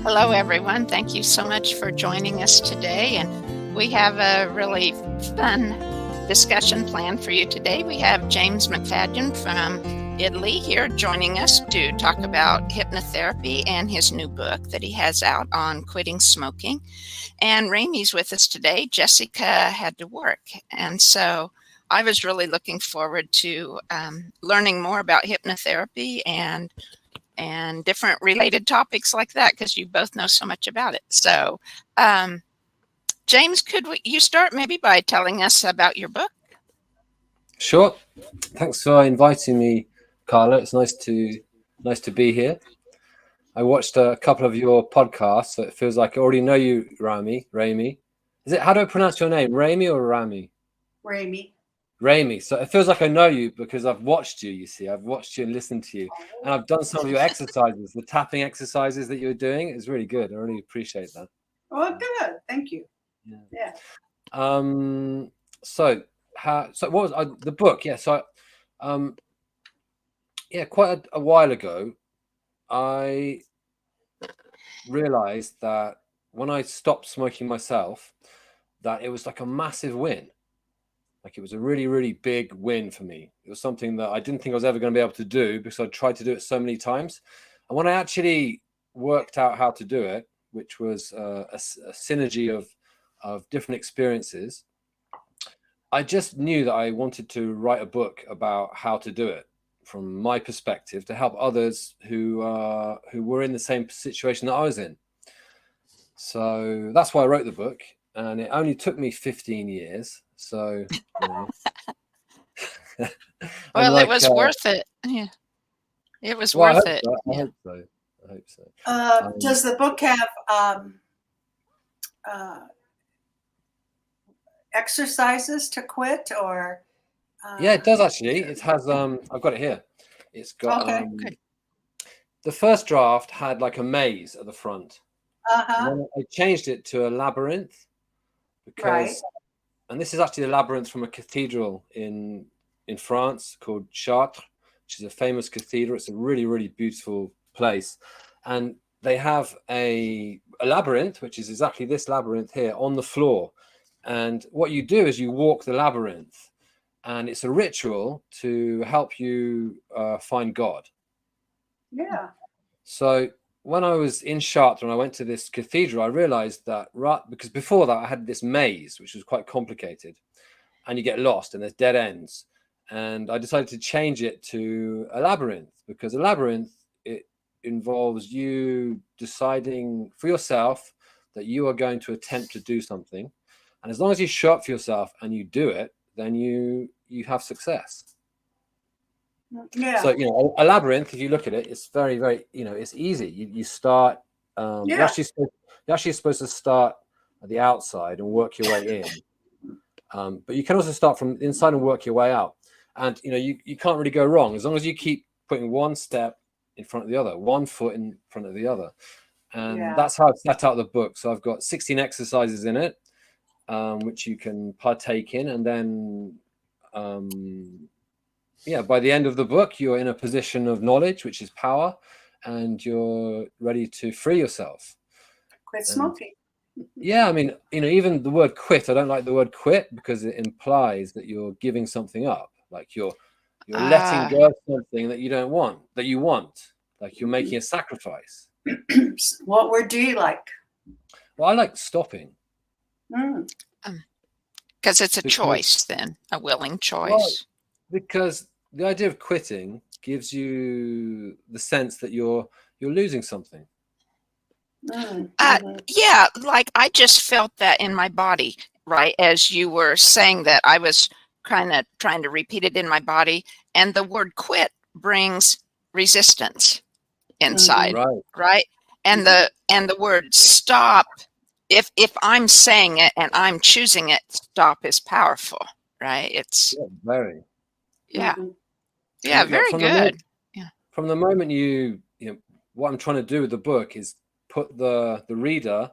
Hello, everyone. Thank you so much for joining us today. And we have a really fun discussion planned for you today. We have James MacFadyen from Italy here joining us to talk about hypnotherapy and his new book that he has out on quitting smoking. And Ramie's with us today. Jessica had to work. And so I was really looking forward to learning more about hypnotherapy and different related topics like that, because you both know so much about it. So, James, could you start maybe by telling us about your book? Sure. Thanks for inviting me, Carla. It's nice to be here. I watched a couple of your podcasts, so it feels like I already know you, Ramie. Is it, how do I pronounce your name? Ramie or Ramie? Ramie. So it feels like I know you because I've watched you, you see. I've watched you and listened to you. And I've done some of your exercises, the tapping exercises that you're doing. It's really good. I really appreciate that. Oh, good. Thank you. Yeah. So what was the book? Yeah. So, quite a while ago, I realized that when I stopped smoking myself, that it was like a massive win. Like it was a really, really big win for me. It was something that I didn't think I was ever going to be able to do because I tried to do it so many times. And when I actually worked out how to do it, which was a synergy of different experiences, I just knew that I wanted to write a book about how to do it from my perspective to help others who were in the same situation that I was in. So that's why I wrote the book. And it only took me 15 years. So, well, it was worth it. Yeah, it was worth it. I hope so. Does the book have exercises to quit, or? Yeah, it does actually. It has. I've got it here. It's got. Okay. The first draft had like a maze at the front. Uh-huh. And then I changed it to a labyrinth because. Right. And this is actually a labyrinth from a cathedral in France called Chartres, which is a famous cathedral. It's a really, really beautiful place. And they have a labyrinth, which is exactly this labyrinth here on the floor. And what you do is you walk the labyrinth. And it's a ritual to help you find God. Yeah. So when I was in Chartres and I went to this cathedral, I realized that because before that I had this maze, which was quite complicated, and you get lost and there's dead ends. And I decided to change it to a labyrinth because a labyrinth, it involves you deciding for yourself that you are going to attempt to do something. And as long as you show up for yourself and you do it, then you have success. Yeah. So, a labyrinth, if you look at it, it's very, very, it's easy. You start, you're actually supposed to start at the outside and work your way in. But you can also start from inside and work your way out. And, you can't really go wrong as long as you keep putting one step in front of the other, one foot in front of the other. And that's how I've set out the book. So I've got 16 exercises in it, which you can partake in. And then, by the end of the book, you're in a position of knowledge, which is power, and you're ready to free yourself. Quit smoking. Yeah, I mean, even the word quit, I don't like the word quit because it implies that you're giving something up. Like you're letting go of something that you don't want, that you want. Like you're making a sacrifice. What word do you like? Well, I like stopping. Because it's a choice then, a willing choice. Well, because the idea of quitting gives you the sense that you're losing something. Yeah, like I just felt that in my body, right? As you were saying that, I was kind of trying to repeat it in my body. And the word quit brings resistance inside, right? And the word stop, if I'm saying it and I'm choosing it, stop is powerful, right? It's very. Yeah, very good. From the moment what I'm trying to do with the book is put the reader,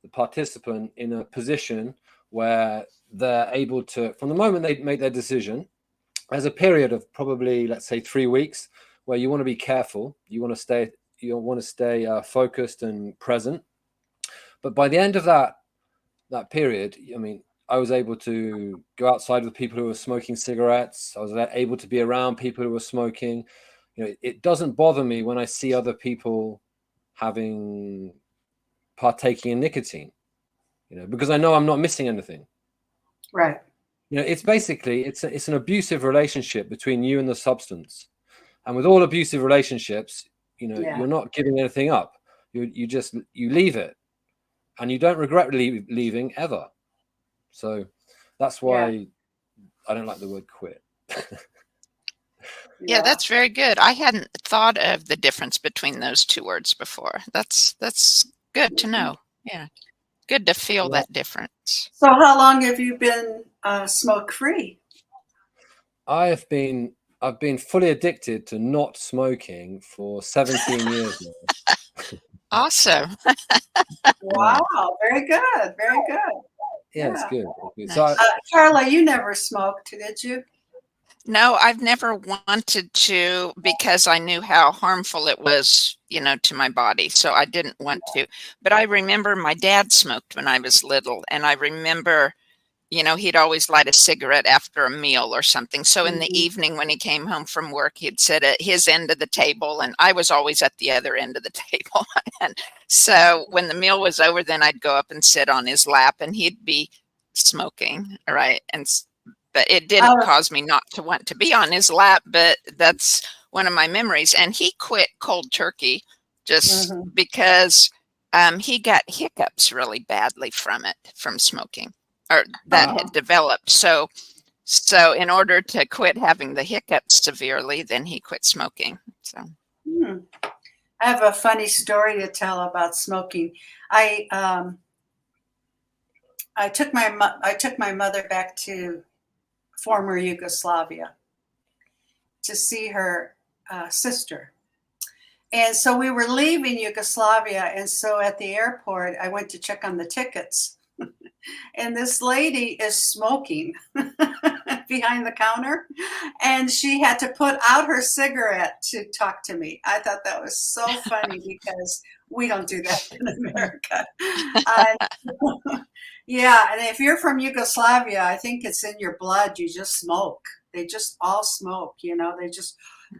the participant, in a position where they're able to, from the moment they make their decision, there's a period of probably, let's say, 3 weeks where you want to be careful. You want to stay you want to stay focused and present. But by the end of that period, I mean, I was able to go outside with people who were smoking cigarettes. I was able to be around people who were smoking. You know, it doesn't bother me when I see other people partaking in nicotine, you know, because I know I'm not missing anything. Right. You know, it's basically, it's an abusive relationship between you and the substance. And with all abusive relationships, you know, you're not giving anything up. You just leave it, and you don't regret leaving ever. So that's why I don't like the word quit. Yeah, that's very good. I hadn't thought of the difference between those two words before. That's good to know. Yeah. Good to feel that difference. So how long have you been smoke free? I've been fully addicted to not smoking for 17 years now. Awesome. Wow, very good. Very good. Yeah, it's good. Nice. So Carla, you never smoked, did you? No, I've never wanted to, because I knew how harmful it was, you know, to my body. So I didn't want to. But I remember my dad smoked when I was little. And I remember, you know, he'd always light a cigarette after a meal or something. So in the evening when he came home from work, he'd sit at his end of the table, and I was always at the other end of the table. And so when the meal was over, then I'd go up and sit on his lap, and he'd be smoking, right? But it didn't cause me not to want to be on his lap, but that's one of my memories. And he quit cold turkey just because he got hiccups really badly from smoking, or that had developed. So in order to quit having the hiccups severely, then he quit smoking. So I have a funny story to tell about smoking. I took my mother back to former Yugoslavia to see her sister. And so we were leaving Yugoslavia. And so at the airport, I went to check on the tickets. And this lady is smoking behind the counter. And she had to put out her cigarette to talk to me. I thought that was so funny because we don't do that in America. Yeah, and if you're from Yugoslavia, I think it's in your blood. You just smoke. They just all smoke, you know, they just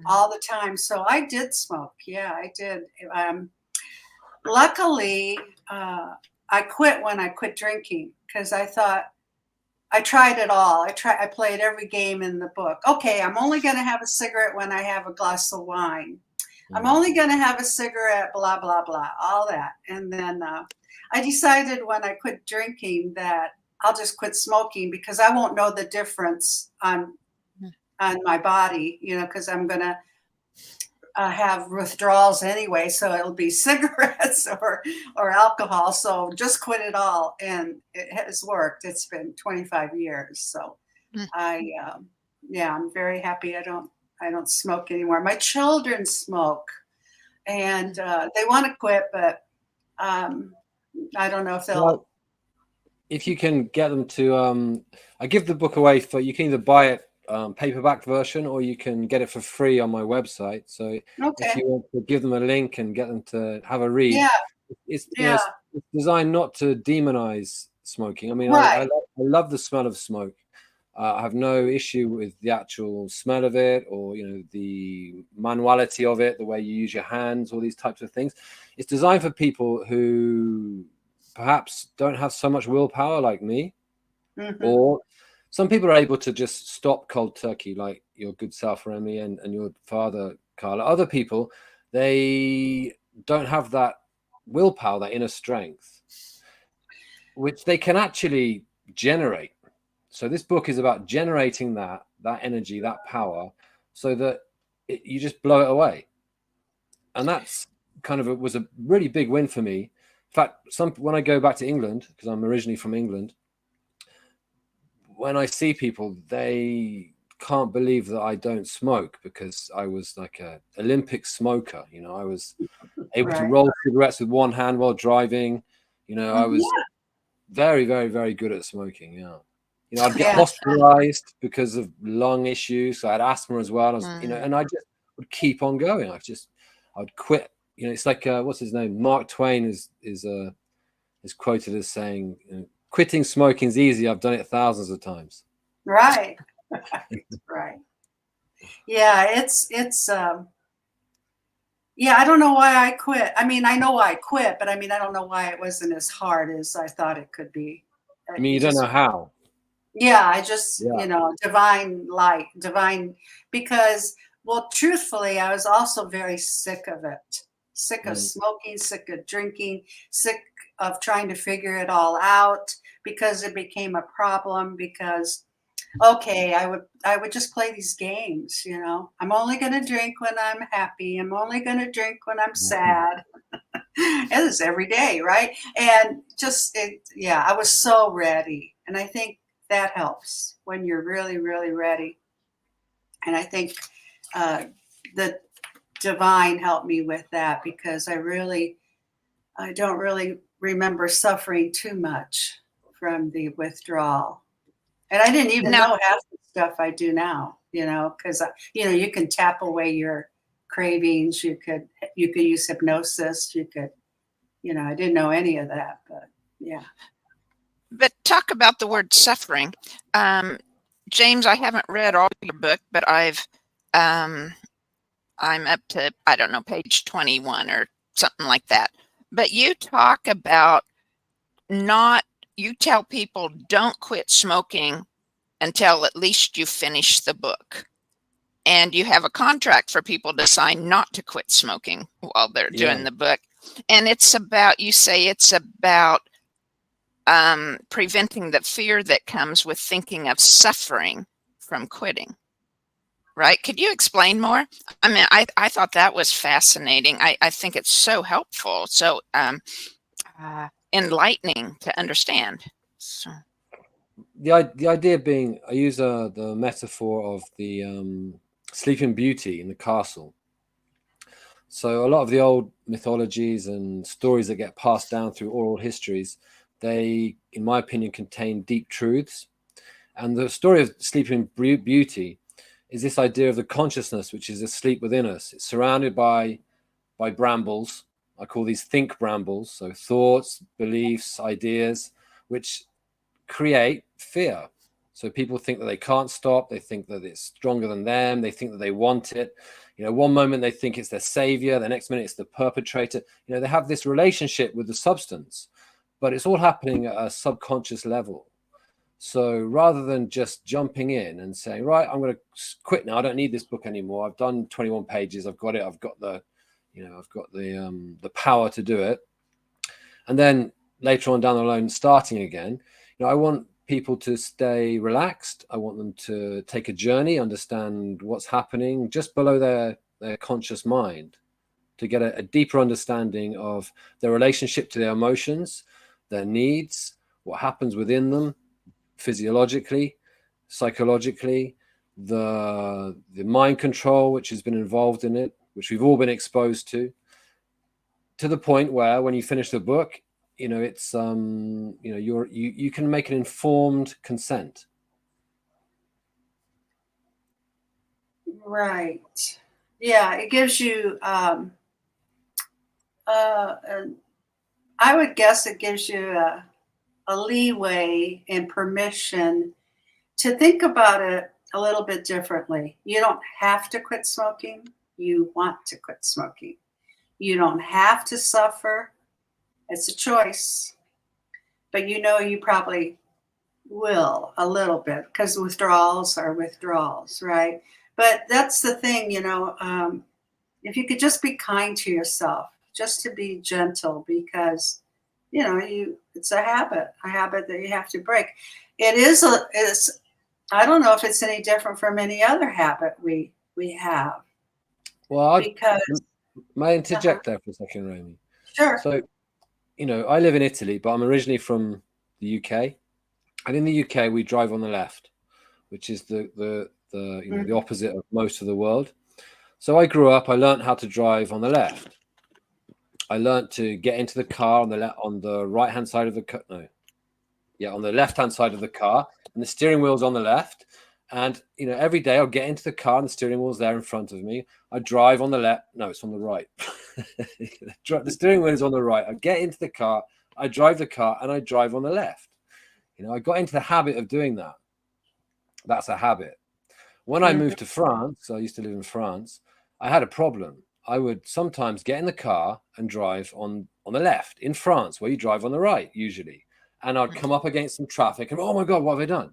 all the time. So I did smoke. Yeah, I did. Luckily, I quit when I quit drinking, because I thought, I tried it all. I played every game in the book. Okay, I'm only going to have a cigarette when I have a glass of wine. I'm only going to have a cigarette, blah, blah, blah, all that. And then I decided when I quit drinking that I'll just quit smoking, because I won't know the difference on my body, you know, because I'm going to have withdrawals anyway. So it'll be cigarettes or alcohol. So just quit it all. And it has worked. It's been 25 years. So I'm very happy I don't smoke anymore. My children smoke, and they want to quit, but I don't know if they'll. Well, if you can get them to, I give the book away you can either buy it paperback version, or you can get it for free on my website. So if you want to give them a link and get them to have a read, it's designed not to demonize smoking. I mean, I love the smell of smoke. I have no issue with the actual smell of it, or, you know, the manuality of it, the way you use your hands, all these types of things. It's designed for people who perhaps don't have so much willpower like me, or some people are able to just stop cold turkey, like your good self, Ramie, and your father, Carla. Other people, they don't have that willpower, that inner strength, which they can actually generate. So this book is about generating that energy, that power, so that you just blow it away. And that's kind of was a really big win for me. In fact, when I go back to England, because I'm originally from England, when I see people, they can't believe that I don't smoke, because I was like an Olympic smoker. You know, I was able to roll cigarettes with one hand while driving. You know, I was very, very, very good at smoking. Yeah. You know, I'd get hospitalized because of lung issues. So I had asthma as well. I was, you know, and I just would keep on going. I'd quit you know, it's like what's his name? Mark Twain is quoted as saying, you know, "Quitting smoking is easy. I've done it thousands of times." Right. Right. Yeah, it's yeah, I don't know why I quit. I mean, I know why I quit, but I mean, I don't know why it wasn't as hard as I thought it could be. I mean, you don't know how. Yeah, I just, Yeah. you know, divine light, because, well, truthfully, I was also very sick of it. Sick of smoking, sick of drinking, sick of trying to figure it all out because it became a problem because okay, I would just play these games, you know. I'm only going to drink when I'm happy. I'm only going to drink when I'm sad. It is every day, right? And just yeah, I was so ready. And I think that helps when you're really, really ready. And I think the divine helped me with that because I don't really remember suffering too much from the withdrawal. And I didn't even know half the stuff I do now, you know, because you know, you can tap away your cravings. You could use hypnosis. You could, you know, I didn't know any of that, but yeah. But talk about the word suffering. James, I haven't read all your book, but I'm up to, I don't know, page 21 or something like that. But you talk about you tell people don't quit smoking until at least you finish the book. And you have a contract for people to sign not to quit smoking while they're doing the book. And you say it's about preventing the fear that comes with thinking of suffering from quitting. Right? Could you explain more? I mean, I thought that was fascinating. I think it's so helpful, so enlightening to understand. So. The idea being, I use the metaphor of the Sleeping Beauty in the castle. So a lot of the old mythologies and stories that get passed down through oral histories, they, in my opinion, contain deep truths. And the story of Sleeping Beauty is this idea of the consciousness which is asleep within us. It's surrounded by brambles. I call these think brambles. So thoughts, beliefs, ideas, which create fear. So people think that they can't stop. They think that it's stronger than them. They think that they want it. You know, one moment they think it's their savior. The next minute it's the perpetrator. You know, they have this relationship with the substance, but it's all happening at a subconscious level. So rather than just jumping in and saying, right, I'm going to quit now. I don't need this book anymore. I've done 21 pages. I've got it. I've got the power to do it. And then later on down the line, starting again, you know, I want people to stay relaxed. I want them to take a journey, understand what's happening just below their conscious mind, to get a deeper understanding of their relationship to their emotions, their needs, what happens within them, physiologically, psychologically, the mind control which has been involved in it, which we've all been exposed to the point where when you finish the book, you know, it's you know, you can make an informed consent. Right. Yeah, it gives you I would guess it gives you a leeway and permission to think about it a little bit differently. You don't have to quit smoking. You want to quit smoking. You don't have to suffer. It's a choice. But you know you probably will a little bit because withdrawals are withdrawals, right? But that's the thing, you know, if you could just be kind to yourself, just to be gentle because, you know, it's a habit that you have to break. It's I don't know if it's any different from any other habit we have. Well, because may I interject there for a second, Ramie? Sure. So, you know, I live in Italy, but I'm originally from the UK. And in the UK, we drive on the left, which is the you know, the opposite of most of the world. So I grew up, I learned how to drive on the left. I learned to get into the car on the right hand side of the car. No. Yeah, on the left hand side of the car, and the steering wheel's on the left. And, you know, every day I'll get into the car and the steering wheel's there in front of me. I drive on the left. No, it's on the right. The steering wheel is on the right. I get into the car, I drive the car, and I drive on the left. You know, I got into the habit of doing that. That's a habit. When I moved to France, I used to live in France, I had a problem. I would sometimes get in the car and drive on the left in France, where you drive on the right usually. And I'd come up against some traffic and, oh my God, what have I done?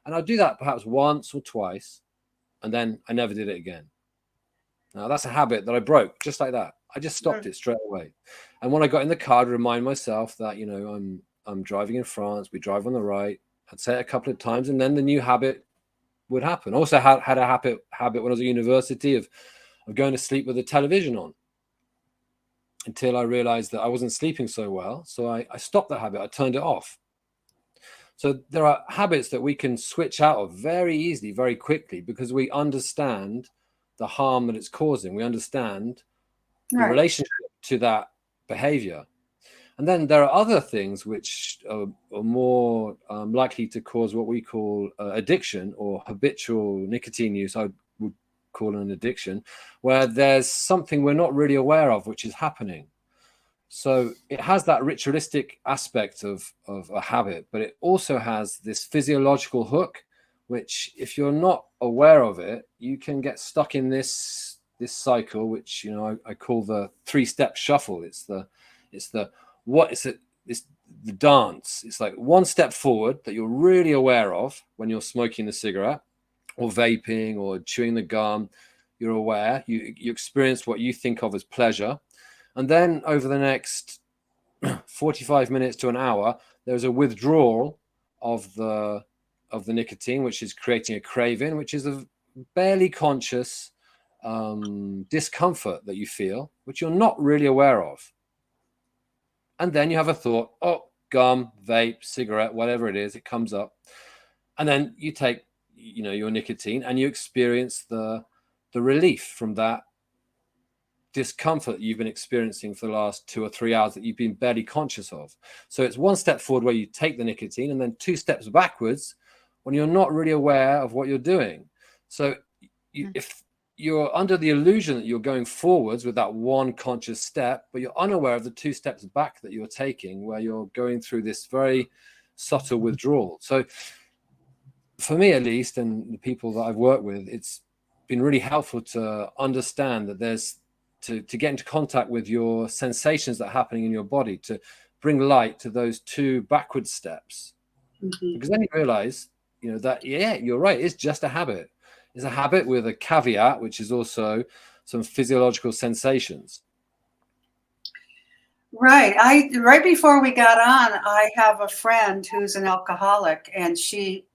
And I'd do that perhaps once or twice, and then I never did it again. Now, that's a habit that I broke just like that. I just stopped it straight away. And when I got in the car, I'd remind myself that, you know, I'm driving in France, we drive on the right. I'd say it a couple of times, and then the new habit would happen. Also had a habit when I was at university of going to sleep with the television on, until I realized that I wasn't sleeping so well. So I stopped that habit. I turned it off. So there are habits that we can switch out of very easily, very quickly, because we understand the harm that it's causing. We understand the relationship to that behavior. And then there are other things which are more likely to cause what we call addiction, or habitual nicotine use. I would call an addiction, where there's something we're not really aware of which is happening. So it has that ritualistic aspect of a habit, but it also has this physiological hook, which if you're not aware of it, you can get stuck in this cycle, which, you know, I call the 3-step shuffle. It's the dance. It's like one step forward that you're really aware of when you're smoking the cigarette or vaping or chewing the gum. You're aware, you experience what you think of as pleasure. And then over the next 45 minutes to an hour, there's a withdrawal of the nicotine, which is creating a craving, which is a barely conscious discomfort that you feel, which you're not really aware of. And then you have a thought, oh, gum, vape, cigarette, whatever it is, it comes up. And then you take, you know, your nicotine, and you experience the relief from that discomfort you've been experiencing for the last 2 or 3 hours that you've been barely conscious of. So it's one step forward where you take the nicotine, and then 2 steps backwards when you're not really aware of what you're doing. So if you're under the illusion that you're going forwards with that one conscious step, but you're unaware of the 2 steps back that you're taking, where you're going through this very subtle withdrawal. So for me, at least, and the people that I've worked with, it's been really helpful to understand that there's to get into contact with your sensations that are happening in your body, to bring light to those 2 backward steps. Because then you realize, you know, that, yeah, you're right, it's just a habit. It's a habit with a caveat, which is also some physiological sensations. Right. Right before we got on, I have a friend who's an alcoholic, and she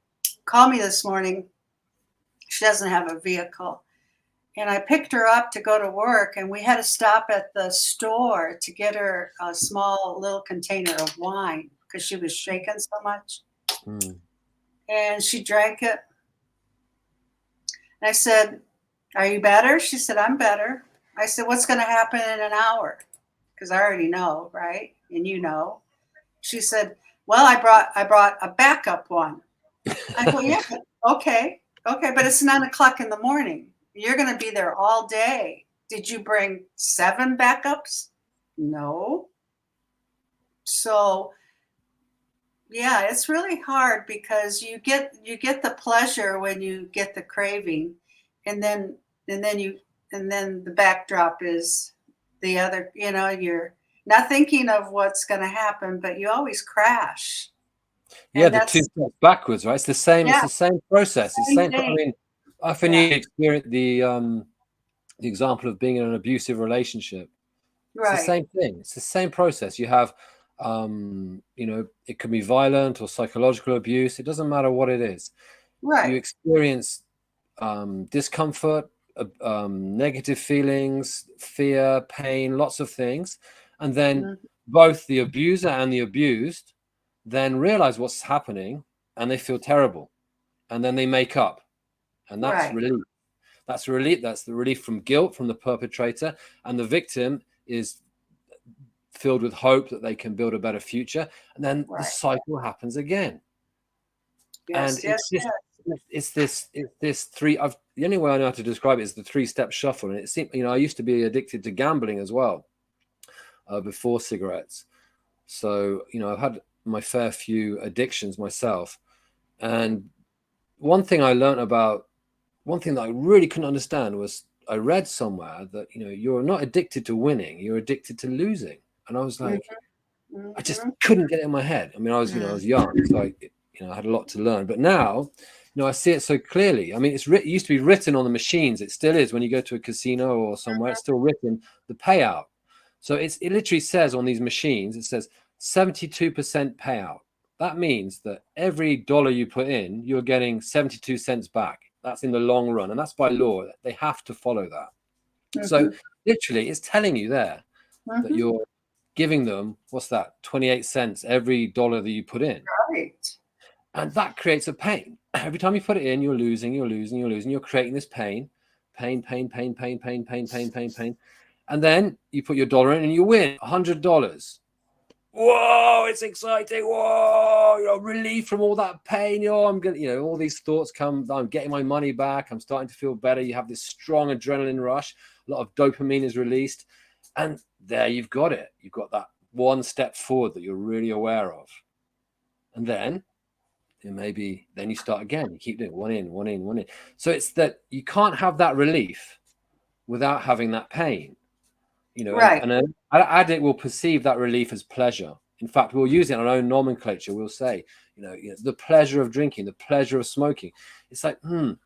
called me this morning. She doesn't have a vehicle. And I picked her up to go to work, and we had to stop at the store to get her a small little container of wine because she was shaking so much. And she drank it. And I said, "Are you better?" She said, "I'm better." I said, "What's going to happen in an hour?" Because I already know, right? And you know. She said, "Well, I brought a backup one." I go, "Yeah, okay, but it's 9:00 in the morning. You're going to be there all day. Did you bring 7 backups?" No. So, yeah, it's really hard because you get the pleasure when you get the craving, and then the backdrop is the other. You know, you're not thinking of what's going to happen, but you always crash. Yeah, the 2 steps backwards, right? It's the same. Yeah. It's the same process. It's the same. Thing. I mean, often you experience the example of being in an abusive relationship. Right. It's the same thing. It's the same process. You have, you know, it can be violent or psychological abuse. It doesn't matter what it is. Right. You experience discomfort, negative feelings, fear, pain, lots of things, and then both the abuser and the abused then realize what's happening, and they feel terrible, and then they make up, and that's relief. That's relief. That's the relief from guilt from the perpetrator, and the victim is filled with hope that they can build a better future, and then the cycle happens again. It's it's this three. The only way I know how to describe it is the 3-step shuffle. And it seemed, I used to be addicted to gambling as well before cigarettes. So, I've had my fair few addictions myself. And one thing that I really couldn't understand was I read somewhere that, you're not addicted to winning, you're addicted to losing. And I was like, I just couldn't get it in my head. I mean, I was young, so I had a lot to learn. But now, I see it so clearly. I mean, it used to be written on the machines. It still is when you go to a casino or somewhere. It's still written, the payout. So it literally says on these machines, it says 72% payout. That means that every dollar you put in, you're getting 72 cents back. That's in the long run. And that's by law. They have to follow that. So literally, it's telling you there that you're giving them, what's that, 28 cents every dollar that you put in. Right. And that creates a pain. Every time you put it in, you're losing. You're creating this pain. And then you put your dollar in and you win $100. Whoa, it's exciting. Whoa, relief from all that pain. I'm gonna, all these thoughts come. I'm getting my money back. I'm starting to feel better. You have this strong adrenaline rush. A lot of dopamine is released. And there you've got it. You've got that one step forward that you're really aware of. And then you start again. You keep doing one in. So it's that you can't have that relief without having that pain. Right. And an addict will perceive that relief as pleasure. In fact, we'll use it in our own nomenclature. We'll say, the pleasure of drinking, the pleasure of smoking. It's like, well,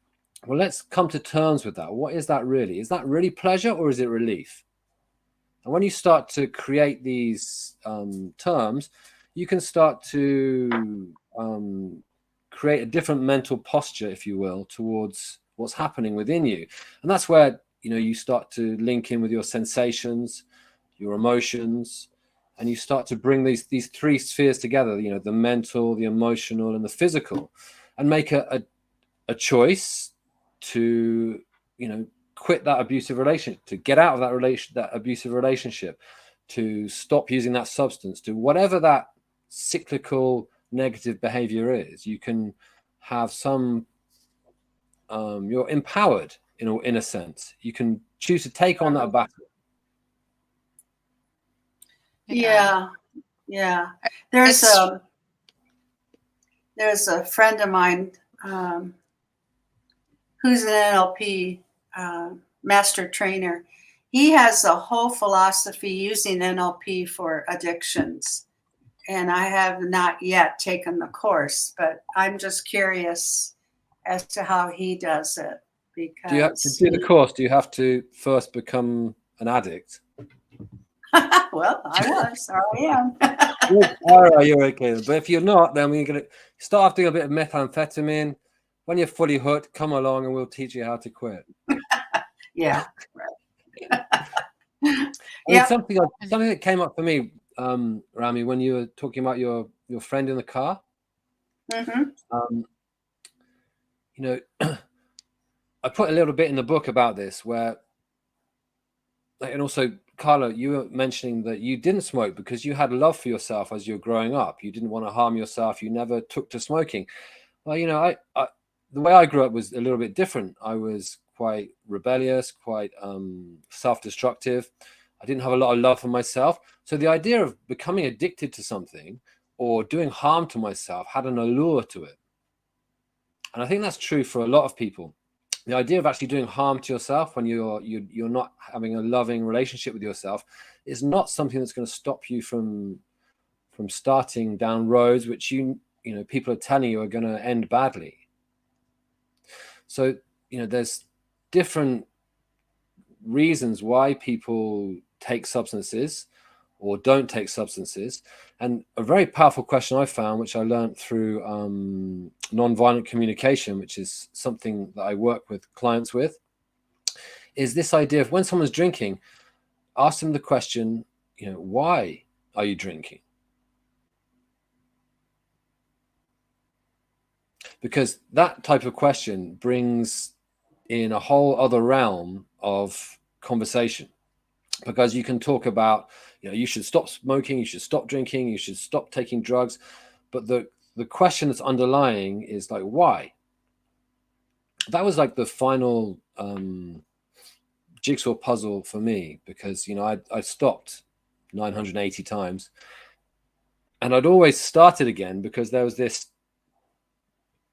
let's come to terms with that. What is that really? Is that really pleasure or is it relief? And when you start to create these terms, you can start to create a different mental posture, if you will, towards what's happening within you. And that's where, you start to link in with your sensations, your emotions, and you start to bring these 3 spheres together, the mental, the emotional, and the physical, and make a choice to, quit that abusive relationship, to get out of that abusive relationship, to stop using that substance, to whatever that cyclical negative behavior is. You can have some, you're empowered in a sense. You can choose to take on that battle. Yeah. There's a friend of mine who's an NLP master trainer. He has a whole philosophy using NLP for addictions. And I have not yet taken the course, but I'm just curious as to how he does it. Because do you have to do the course? Do you have to first become an addict? Well, I was, or I am. All right, you're okay. But if you're not, then we're going to start off doing a bit of methamphetamine. When you're fully hooked, come along and we'll teach you how to quit. Yeah, right. Something that came up for me, Ramie, when you were talking about your friend in the car. I put a little bit in the book about this where, and also Carla, you were mentioning that you didn't smoke because you had love for yourself as you were growing up. You didn't want to harm yourself. You never took to smoking. Well, the way I grew up was a little bit different. I was quite rebellious, quite self-destructive. I didn't have a lot of love for myself. So the idea of becoming addicted to something or doing harm to myself had an allure to it. And I think that's true for a lot of people. The idea of actually doing harm to yourself when you're not having a loving relationship with yourself is not something that's going to stop you from starting down roads which people are telling you are going to end badly. So there's different reasons why people take substances or don't take substances. And a very powerful question I found, which I learned through nonviolent communication, which is something that I work with clients with, is this idea of when someone's drinking, ask them the question, why are you drinking? Because that type of question brings in a whole other realm of conversation. Because you can talk about, you should stop smoking, you should stop drinking, you should stop taking drugs. But the question that's underlying is like, why? that was like the final jigsaw puzzle for me, because, you know, I stopped 980 times, and I'd always started again because there was this.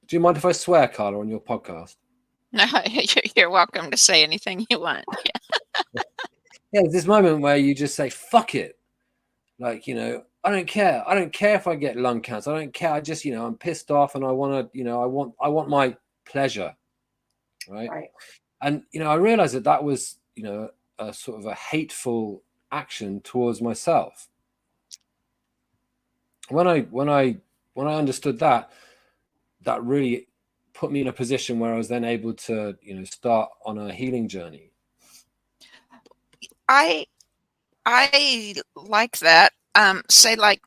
Do you mind if I swear, Carla, on your podcast? No, you're welcome to say anything you want. Yeah. Yeah, there's this moment where you just say, fuck it. Like, you know, I don't care. I don't care if I get lung cancer. I don't care. I just, you know, I'm pissed off and I want to, you know, I want my pleasure. Right. And, you know, I realized that that was, you know, a sort of a hateful action towards myself. When I understood that, that really put me in a position where I was then able to, you know, start on a healing journey. I like that. Say, like,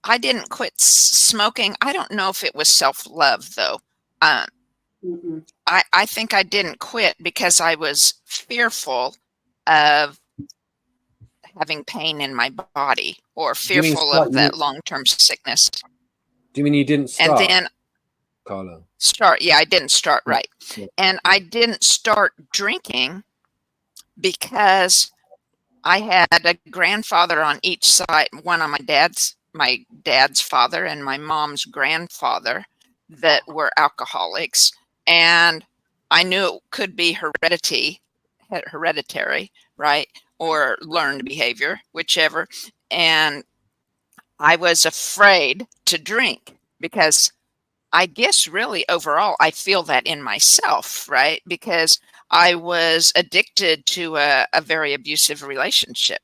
I didn't quit smoking. I don't know if it was self-love, though. I think I didn't quit because I was fearful of having pain in my body, or fearful of that long-term sickness. Do you mean you didn't start? And then Carla. Yeah, I didn't start, right. Yeah. And I didn't start drinking because I had a grandfather on each side, one on my dad's father and my mom's grandfather, that were alcoholics. And I knew it could be hereditary, right? Or learned behavior, whichever. And I was afraid to drink because I guess really overall, I feel that in myself, right? Because I was addicted to a very abusive relationship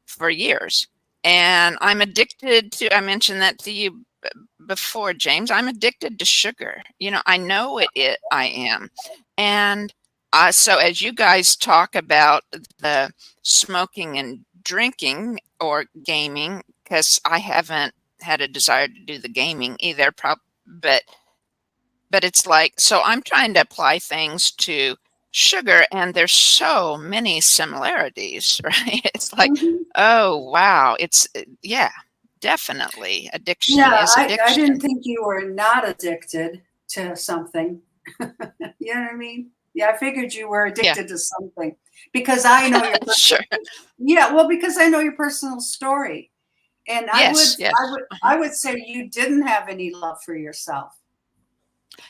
for years. And I'm addicted to, I mentioned that to you before, James, I'm addicted to sugar. You know, I know I am. And so as you guys talk about the smoking and drinking or gaming, because I haven't had a desire to do the gaming either, but it's like, so I'm trying to apply things to sugar, and there's so many similarities, right? It's like, oh wow, it's yeah, definitely addiction is addiction. I didn't think you were not addicted to something. You know what I mean? Yeah, I figured you were addicted to something, because I know your personal, yeah, well, because I know your personal story. And I would say you didn't have any love for yourself.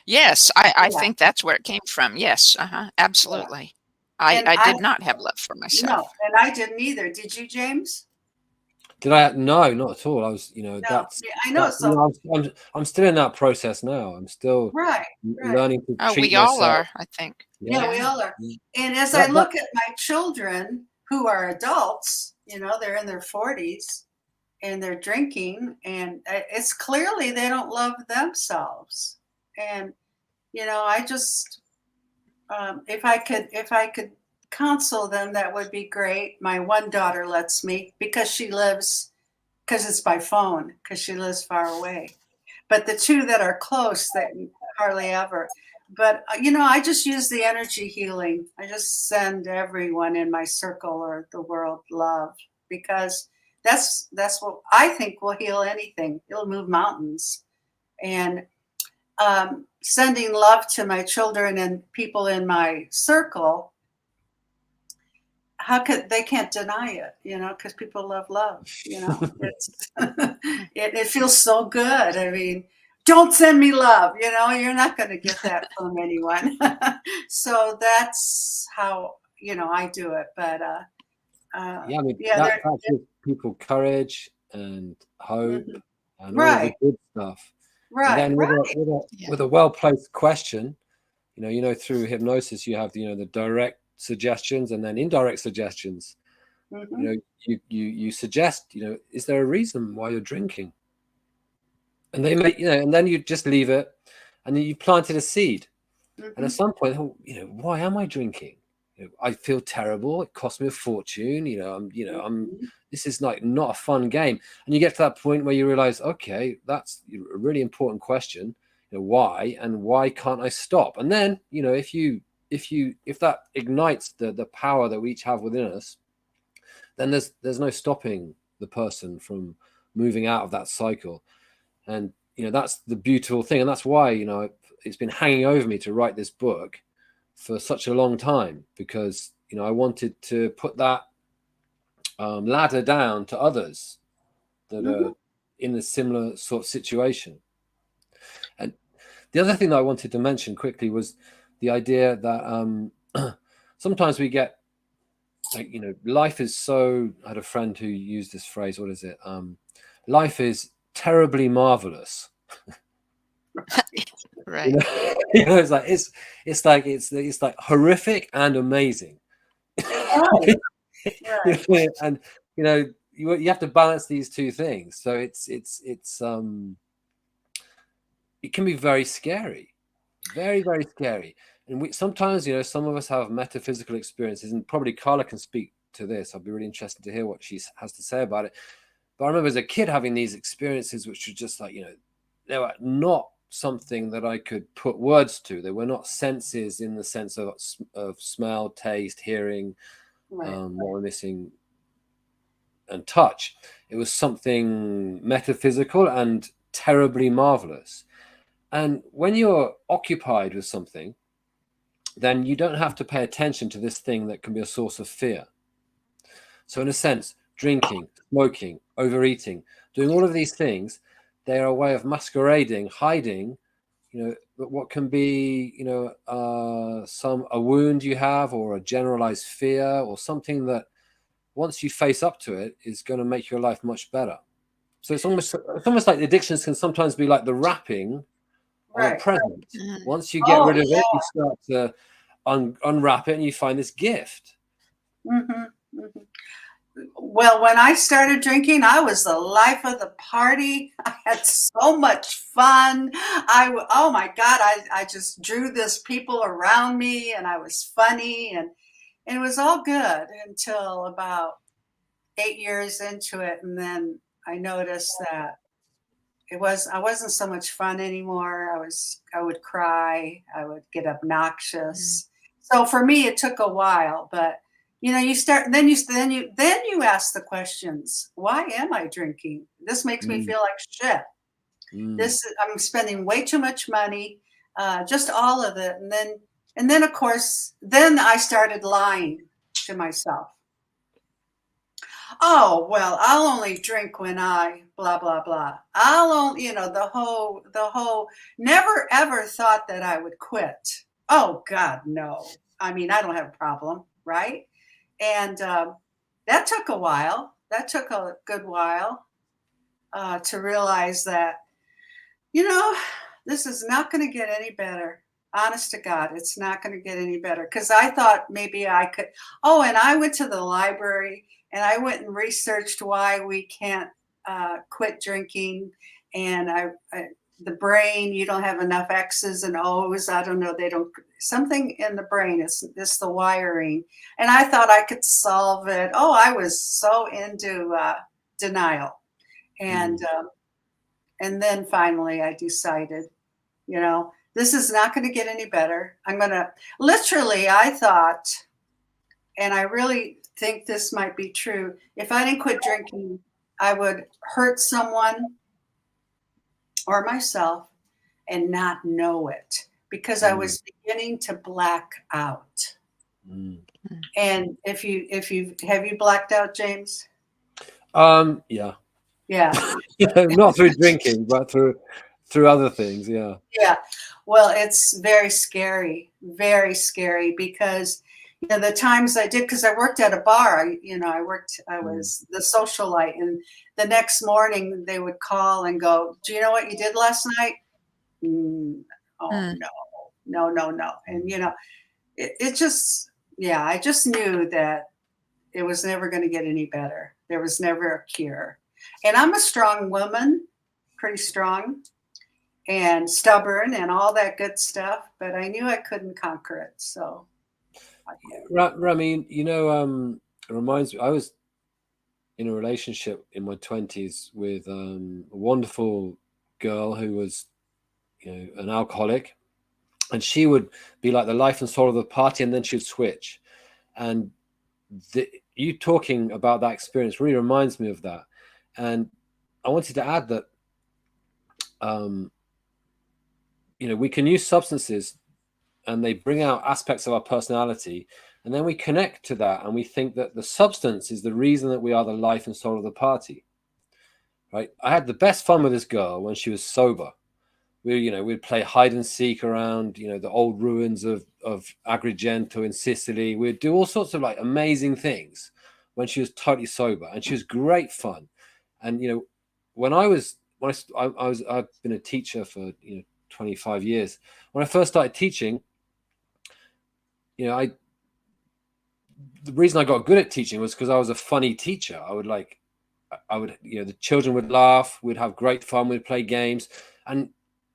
Yes, I think that's where it came from. Yes, absolutely. Yeah. I did not have love for myself. No, and I didn't either. Did you, James? Did I? No, not at all. I was, you know, I know. So you know, I'm still in that process now. I'm still learning to treat we myself. all are, I think. Yeah, we all are. And as I look at my children who are adults, you know, they're in their 40s and they're drinking, and it's clearly they don't love themselves. And, you know, I just, if I could counsel them, that would be great. My one daughter lets me, because it's by phone, because she lives far away. But the two that are close, that hardly ever. But, you know, I just use the energy healing. I just send everyone in my circle or the world love, because that's what I think will heal anything. It'll move mountains. And sending love to my children and people in my circle, they can't deny it, you know, because people love love, you know. It feels so good. I mean, don't send me love, you know, you're not going to get that from anyone. So that's how, you know, I do it. But I mean, that gives people courage and hope and all the good stuff. And then with a well-placed question, you know, through hypnosis, you have, you know, the direct suggestions and then indirect suggestions. You know, you suggest, you know, is there a reason why you're drinking? And they make, you know, and then you just leave it, and then you planted a seed. And at some point, you know, why am I drinking? You know, I feel terrible. It cost me a fortune. You know, this is like not a fun game. And you get to that point where you realize, okay, that's a really important question. You know, why, and why can't I stop? And then, you know, if that ignites the power that we each have within us, then there's no stopping the person from moving out of that cycle. And, you know, that's the beautiful thing. And that's why, you know, it's been hanging over me to write this book for such a long time, because, you know, I wanted to put that ladder down to others that are in a similar sort of situation. And the other thing that I wanted to mention quickly was the idea that sometimes we get, like, you know, life is so, I had a friend who used this phrase, what is it? Life is terribly marvelous. Right. You know, it's like horrific and amazing. Right. Right. And, you know, you have to balance these two things. So it can be very scary, very, very scary. And sometimes, you know, some of us have metaphysical experiences, and probably Carla can speak to this. I'd be really interested to hear what she has to say about it. But I remember as a kid having these experiences, which were just like, you know, they were not something that I could put words to. They were not senses in the sense of smell, taste, hearing, what we're missing, and touch. It was something metaphysical and terribly marvelous. And when you're occupied with something, then you don't have to pay attention to this thing that can be a source of fear. So in a sense, drinking, smoking, overeating, doing all of these things, they are a way of masquerading, hiding, you know, what can be, you know, a wound you have, or a generalized fear, or something that once you face up to it is going to make your life much better. So it's almost like the addictions can sometimes be like the wrapping on a present. Once you get rid of it, you start to unwrap it, and you find this gift. Well, when I started drinking, I was the life of the party. I had so much fun. Oh my God, I just drew this people around me, and I was funny, and it was all good until about 8 years into it. And then I noticed that I wasn't so much fun anymore. I would cry. I would get obnoxious. So for me, it took a while, but you know, you start, then you ask the questions. Why am I drinking? This makes me feel like shit. I'm spending way too much money, just all of it. And then of course, then I started lying to myself. Oh, well, I'll only drink when I blah, blah, blah. I'll only, you know, the whole, never ever thought that I would quit. Oh God, no. I mean, I don't have a problem, right? And that took a while. That took a good while to realize that, you know, this is not going to get any better. Honest to God, it's not going to get any better. Because I thought maybe I could. Oh, and I went to the library and I went and researched why we can't quit drinking. And the brain, you don't have enough X's and O's. I don't know. They don't, something in the brain. It's the wiring. And I thought I could solve it. Oh, I was so into denial. And then finally I decided, you know, this is not going to get any better. Literally, I thought, and I really think this might be true, if I didn't quit drinking, I would hurt someone or myself and not know it, because I was beginning to black out. And have you blacked out, James? Yeah. Not through drinking, but through other things. Yeah. Well, it's very scary, because, you know, the times I did, because I worked at a bar, I was the socialite, and the next morning they would call and go, do you know what you did last night? Oh, no. And, you know, it just, I just knew that it was never going to get any better. There was never a cure. And I'm a strong woman, pretty strong and stubborn and all that good stuff, but I knew I couldn't conquer it. So, Ramie, you know, it reminds me, I was in a relationship in my 20s with a wonderful girl who was, you know, an alcoholic, and she would be like the life and soul of the party, and then she'd switch. And you talking about that experience really reminds me of that. And I wanted to add that, we can use substances and they bring out aspects of our personality, and then we connect to that and we think that the substance is the reason that we are the life and soul of the party, right? I had the best fun with this girl when she was sober. We'd play hide and seek around, the old ruins of Agrigento in Sicily. We'd do all sorts of like amazing things when she was totally sober, and she was great fun. And I've been a teacher for 25 years. When I first started teaching, the reason I got good at teaching was because I was a funny teacher. The children would laugh, we'd have great fun, we'd play games, and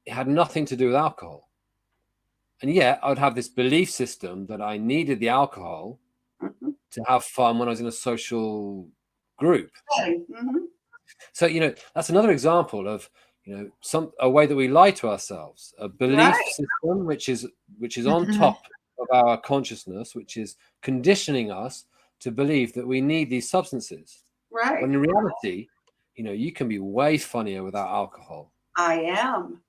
it had nothing to do with alcohol. And yet I would have this belief system that I needed the alcohol to have fun when I was in a social group. Mm-hmm. So, that's another example of, a way that we lie to ourselves, a belief system, which is on top of our consciousness, which is conditioning us to believe that we need these substances. Right. When in reality, you can be way funnier without alcohol. I am.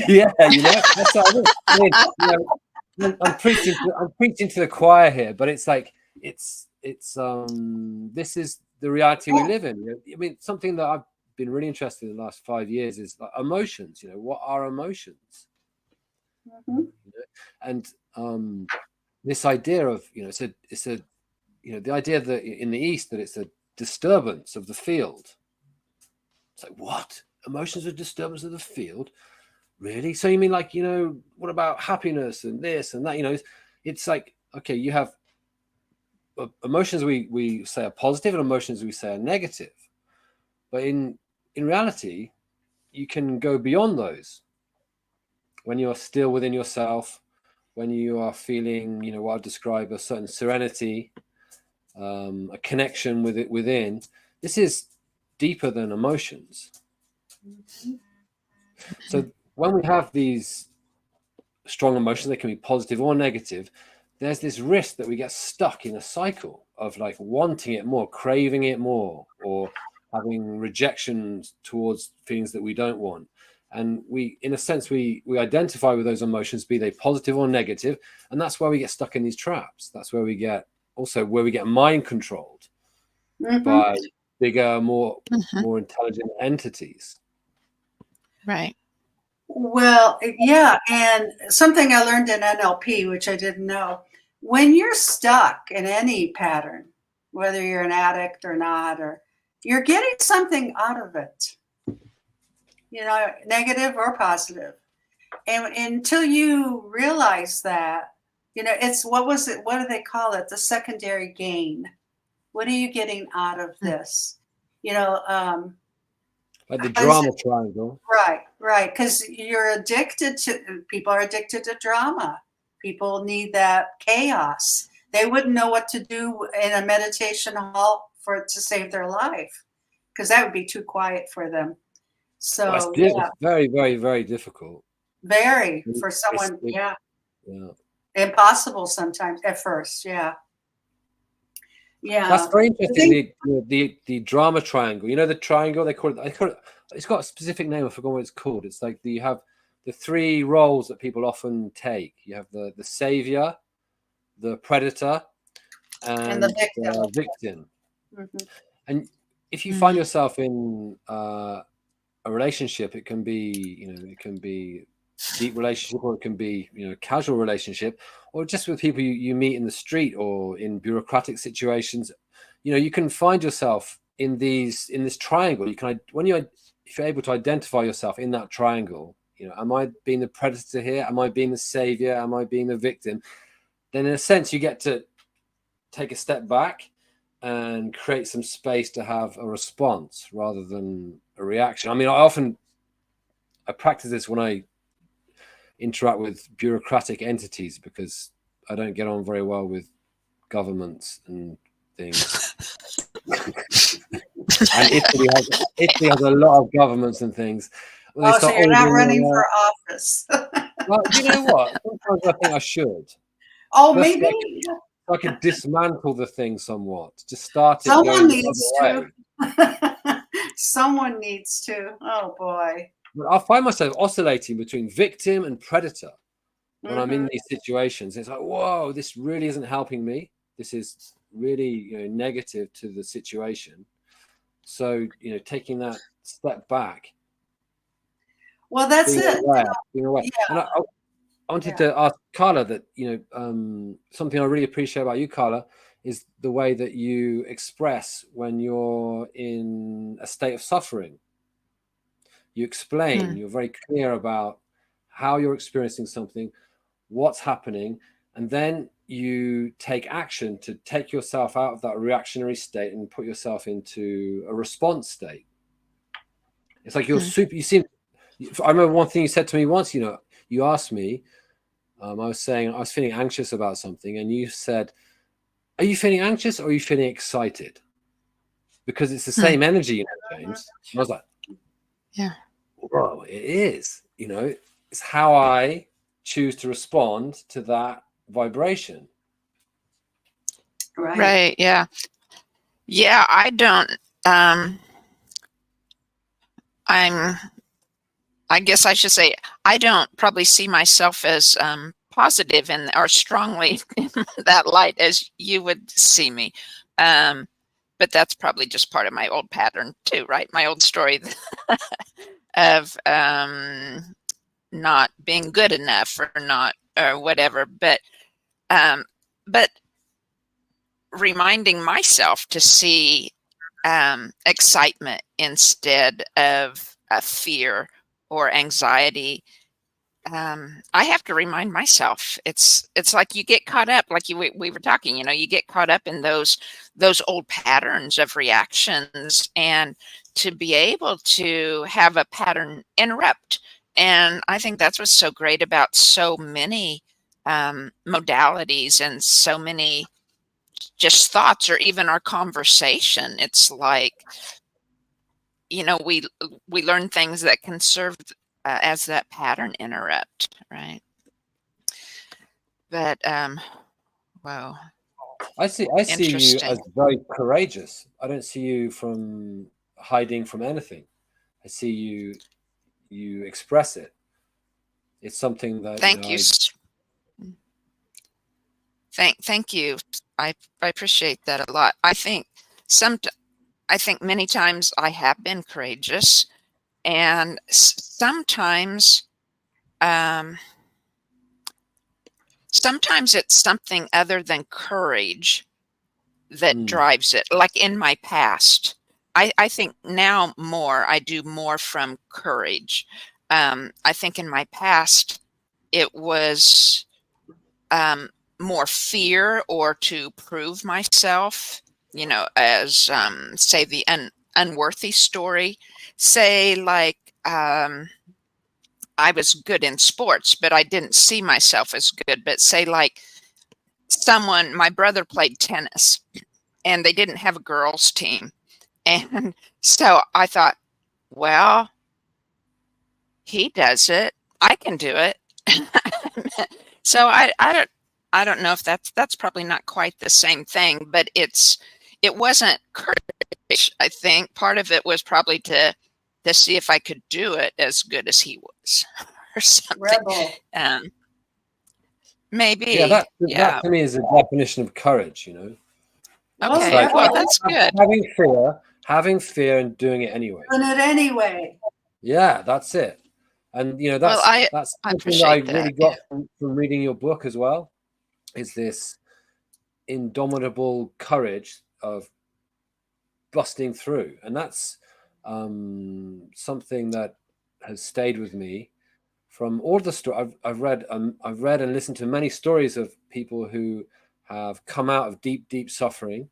Yeah, that's what I mean. I'm preaching to the choir here, but it's like this is the reality we live in. I mean, something that I've been really interested in the last 5 years is like emotions. What are emotions? Mm-hmm. And this idea of it's a the idea that in the East that it's a disturbance of the field. It's like, what? Emotions are disturbance of the field? Really? So you mean like, what about happiness and this and that? It's like, okay, you have emotions we say are positive and emotions we say are negative. But in reality, you can go beyond those. When you're still within yourself, when you are feeling, what I describe a certain serenity, a connection with it within, this is deeper than emotions. So when we have these strong emotions, they can be positive or negative, there's this risk that we get stuck in a cycle of like wanting it more, craving it more, or having rejections towards things that we don't want. And we, in a sense, we identify with those emotions, be they positive or negative, and that's where we get stuck in these traps. That's where we get mind controlled by bigger, more intelligent entities. Right. Well, yeah, and something I learned in NLP, which I didn't know, when you're stuck in any pattern, whether you're an addict or not, or you're getting something out of it, negative or positive. And until you realize that, it's, what do they call it? The secondary gain. What are you getting out of this? Like the drama triangle. Right. Because people are addicted to drama. People need that chaos. They wouldn't know what to do in a meditation hall to save their life, because that would be too quiet for them. So it's very, very, very difficult. Very, for someone, impossible sometimes at first. Yeah. That's very interesting. The drama triangle. The triangle, they call it. It's got a specific name. I forgot what it's called. It's like you have the three roles that people often take. You have the savior, the predator, and the victim. Mm-hmm. And if you find yourself in a relationship, it can be deep relationship, or it can be casual relationship, or just with people you meet in the street or in bureaucratic situations. You can find yourself in this triangle. If you're able to identify yourself in that triangle, am I being the predator here? Am I being the savior? Am I being the victim? Then in a sense, you get to take a step back and create some space to have a response rather than a reaction. I mean, I practice this when I interact with bureaucratic entities, because I don't get on very well with governments and things. And Italy has a lot of governments and things. So you're not running for office. Well, you know what? Sometimes I think I should. Oh, maybe. I could dismantle the thing somewhat. Just start it. Someone needs to. Someone needs to. Oh boy. But I'll find myself oscillating between victim and predator when I'm in these situations. It's like, whoa, this really isn't helping me. This is really, negative to the situation. So, taking that step back. Well, that's it. Being aware. Yeah. And I wanted to ask Carla that, something I really appreciate about you, Carla, is the way that you express when you're in a state of suffering. You explain, you're very clear about how you're experiencing something, what's happening, and then you take action to take yourself out of that reactionary state and put yourself into a response state. It's like you're I remember one thing you said to me once, you asked me, I was saying I was feeling anxious about something, and you said, are you feeling anxious or are you feeling excited? Because it's the same energy, James. And I was like, yeah, whoa, it is. It's how I choose to respond to that vibration. Right. Yeah. I don't, I guess I should say, I don't probably see myself as positive or strongly in that light as you would see me. But that's probably just part of my old pattern too, right? My old story of not being good enough or whatever. But reminding myself to see excitement instead of fear or anxiety. I have to remind myself. It's like you get caught up, like we were talking. You get caught up in those old patterns of reactions, and to be able to have a pattern interrupt. And I think that's what's so great about so many modalities and so many just thoughts, or even our conversation. It's like, we learn things that can serve as that pattern interrupt, right? But wow, I see you as very courageous. I don't see you from hiding from anything. I see you express it. It's something that thank you. Thank you. I appreciate that a lot. I think many times I have been courageous, and sometimes it's something other than courage that drives it. Like in my past, I think now I do more from courage. I think in my past it was more fear, or to prove myself, as say the unworthy story. Say like I was good in sports, but I didn't see myself as good. But say like my brother played tennis, and they didn't have a girls team. And so I thought, well, he does it, I can do it. So I don't know if that's probably not quite the same thing, but it wasn't courage. I think part of it was probably to see if I could do it as good as he was, or something. Rebel. Maybe. Yeah, that to me is a definition of courage. Okay, like, well, that's good. Having fear and doing it anyway. Doing it anyway. Yeah, that's it. And that's something that I really got from reading your book as well, is this indomitable courage of busting through. And that's something that has stayed with me from all the stories I've read. I've read and listened to many stories of people who have come out of deep suffering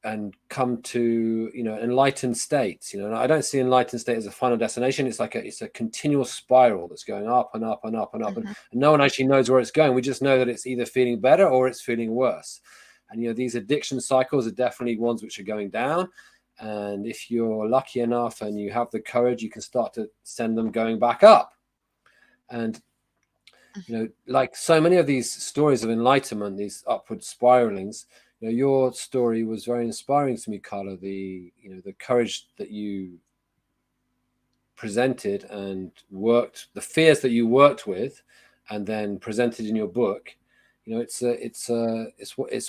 and come to enlightened states. And I don't see enlightened state as a final destination. It's like it's a continual spiral that's going up and up and up and up, and no one actually knows where it's going. We just know that it's either feeling better or it's feeling worse. And these addiction cycles are definitely ones which are going down. And if you're lucky enough and you have the courage, you can start to send them going back up. And like so many of these stories of enlightenment, these upward spiralings, your story was very inspiring to me, Carla. The courage that you presented and worked, the fears that you worked with and then presented in your book, you know, it's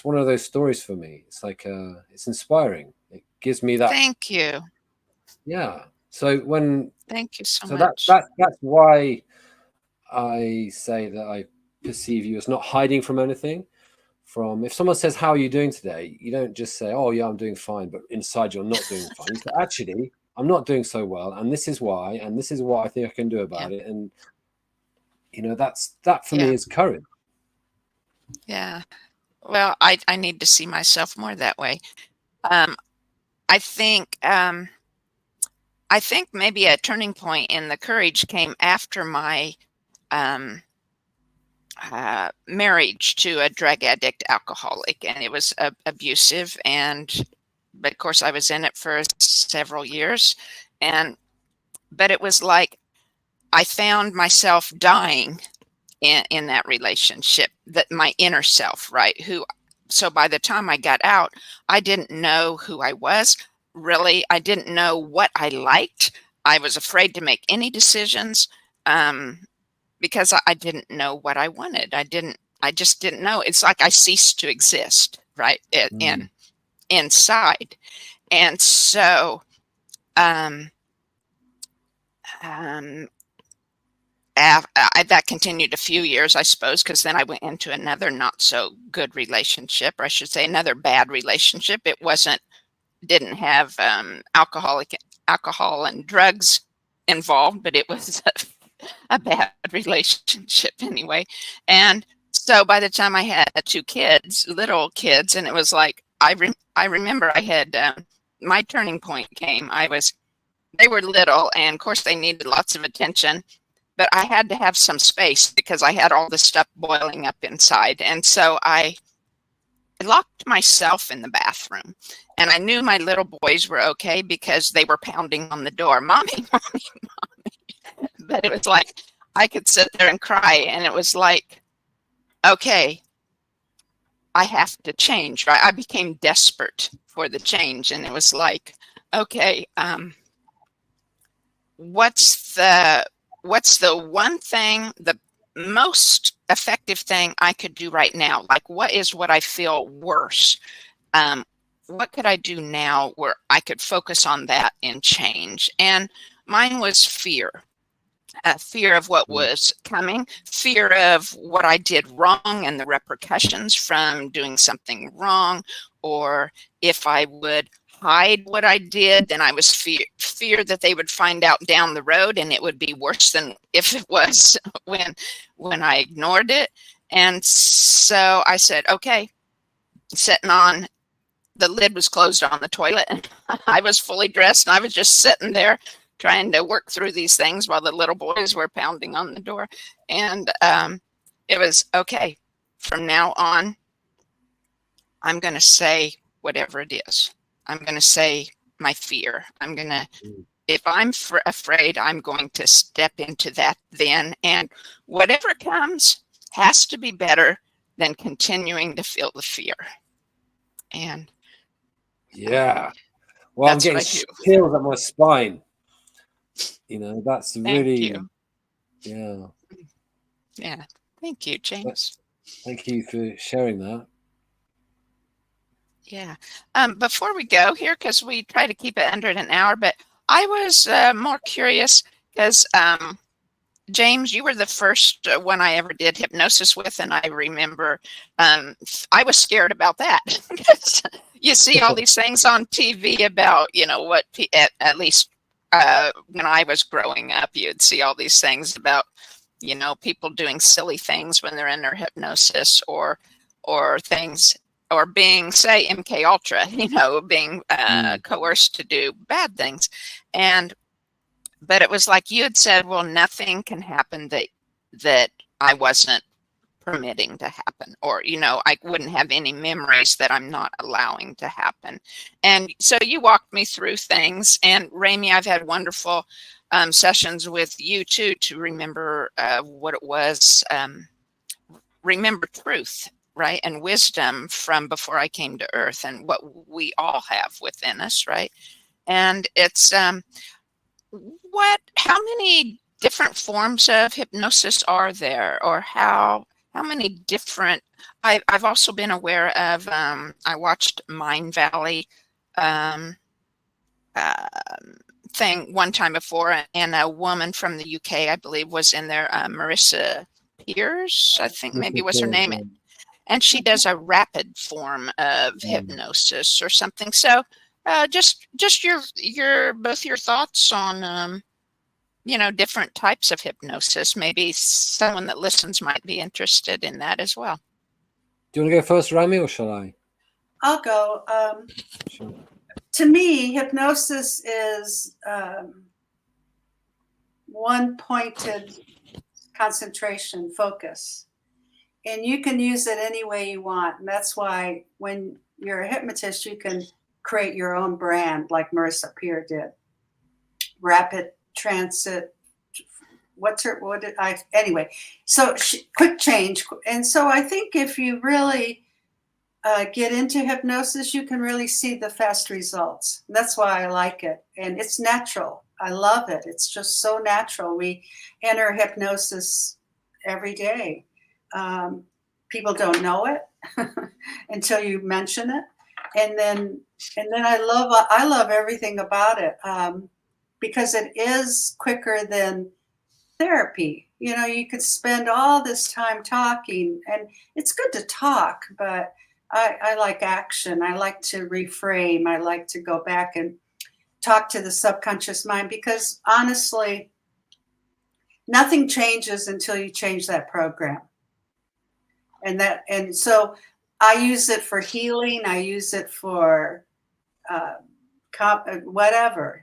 one of those stories for me. It's like it's inspiring. It gives me that. Thank you. Yeah. So Thank you so so much. that's why I say that I perceive you as not hiding from anything. From, if someone says, how are you doing today, you don't just say, oh yeah, I'm doing fine, but inside you're not doing fine. You say, actually, I'm not doing so well, and this is why, and this is what I think I can do about it. And you know, that for me is courage. Yeah. Well, I need to see myself more that way. I think maybe a turning point in the courage came after my marriage to a drug addict alcoholic, and it was abusive, but of course I was in it for several years, but it was like I found myself dying in that relationship, that my inner self, right? So by the time I got out, I didn't know who I was. Really, I didn't know what I liked. I was afraid to make any decisions because I didn't know what I wanted. I just didn't know. It's like I ceased to exist, right? Inside. And so, that continued a few years, I suppose, because then I went into another not so good relationship, or I should say another bad relationship. Didn't have alcohol and drugs involved, but it was a bad relationship anyway. And so by the time I had 2 kids, little kids, and it was like, I remember I had, my turning point came. They were little, and of course they needed lots of attention, but I had to have some space because I had all this stuff boiling up inside. And so I locked myself in the bathroom, and I knew my little boys were okay because they were pounding on the door, mommy, mommy, mommy. But it was like, I could sit there and cry, and it was like, okay, I have to change, right? I became desperate for the change, and it was like, okay, what's the one thing, the most effective thing I could do right now? Like, what I feel worse? What could I do now where I could focus on that and change? And mine was fear. Fear of what was coming, fear of what I did wrong and the repercussions from doing something wrong, or if I would hide what I did, then I was fear that they would find out down the road, and it would be worse than if it was when I ignored it. And so I said, okay, sitting on, the lid was closed on the toilet, and I was fully dressed, and I was just sitting there trying to work through these things while the little boys were pounding on the door. And it was, okay, from now on, I'm going to say whatever it is. I'm going to say my fear. If I'm afraid, I'm going to step into that then. And whatever comes has to be better than continuing to feel the fear. And yeah, well, I'm getting chills up my spine. You know, that's really, yeah. Yeah. Thank you, James. Thank you for sharing that. Yeah. Before we go here, because we try to keep it under an hour, but I was more curious because, James, you were the first one I ever did hypnosis with, and I remember I was scared about that. You see all these things on TV about, you know, what at least when I was growing up, you'd see all these things about, you know, people doing silly things when they're in their hypnosis, or things, or being, say, MK Ultra, you know, being coerced to do bad things. But it was like you had said, well, nothing can happen that I wasn't permitting to happen, or, you know, I wouldn't have any memories that I'm not allowing to happen. And so you walked me through things. And Ramie, I've had wonderful sessions with you too, to remember what it was, remember truth, right? And wisdom from before I came to earth, and what we all have within us, right? And it's, how many different forms of hypnosis are there, or how many different? I've also been aware of. I watched Mind Valley uh, thing one time before, and a woman from the UK, I believe, was in there. Marissa Pierce, I think maybe was her name, and she does a rapid form of hypnosis or something. So, just your both your thoughts on different types of hypnosis. Maybe someone that listens might be interested in that as well. Do you want to go first, Ramie, or shall I? I'll go. Sure. To me, hypnosis is one-pointed concentration, focus. And you can use it any way you want. And that's why when you're a hypnotist, you can create your own brand like Marissa Peer did. Rapid transit. Anyway, so quick change. And so I think if you really get into hypnosis, you can really see the fast results. And that's why I like it. And it's natural. I love it. It's just so natural. We enter hypnosis every day. People don't know it until you mention it. And then I love everything about it because it is quicker than therapy. You could spend all this time talking, and it's good to talk, but I like action. I like to reframe. I like to go back and talk to the subconscious mind, because honestly, nothing changes until you change that program. And so I use it for healing. I use it for whatever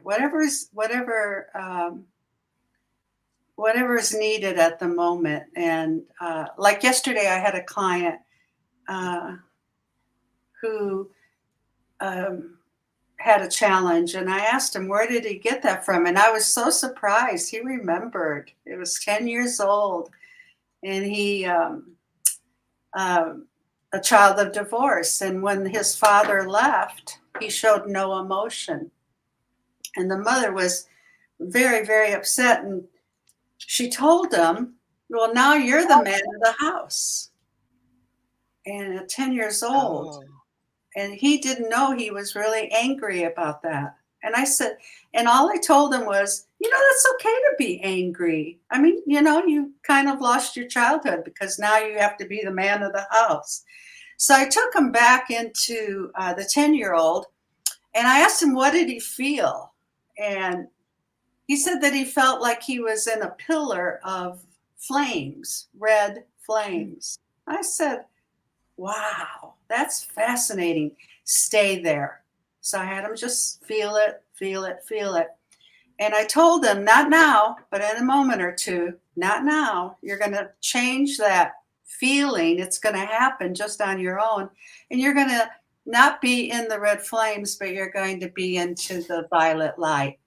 is needed at the moment. And like yesterday, I had a client who had a challenge, and I asked him, where did he get that from? And I was so surprised. He remembered. It was 10 years old, and he a child of divorce. And when his father left, he showed no emotion. And the mother was very, very upset. And she told him, well, now you're the man of the house. And at 10 years old. Oh. And he didn't know he was really angry about that. And I said, and all I told him was, that's okay to be angry. I mean, you kind of lost your childhood because now you have to be the man of the house. So I took him back into the 10-year-old, and I asked him, what did he feel? And he said that he felt like he was in a pillar of flames, red flames. I said, wow, that's fascinating. Stay there. So I had him just feel it, feel it, feel it. And I told him, not now, but in a moment or two, not now. You're going to change that feeling. It's going to happen just on your own. And you're going to not be in the red flames, but you're going to be into the violet light.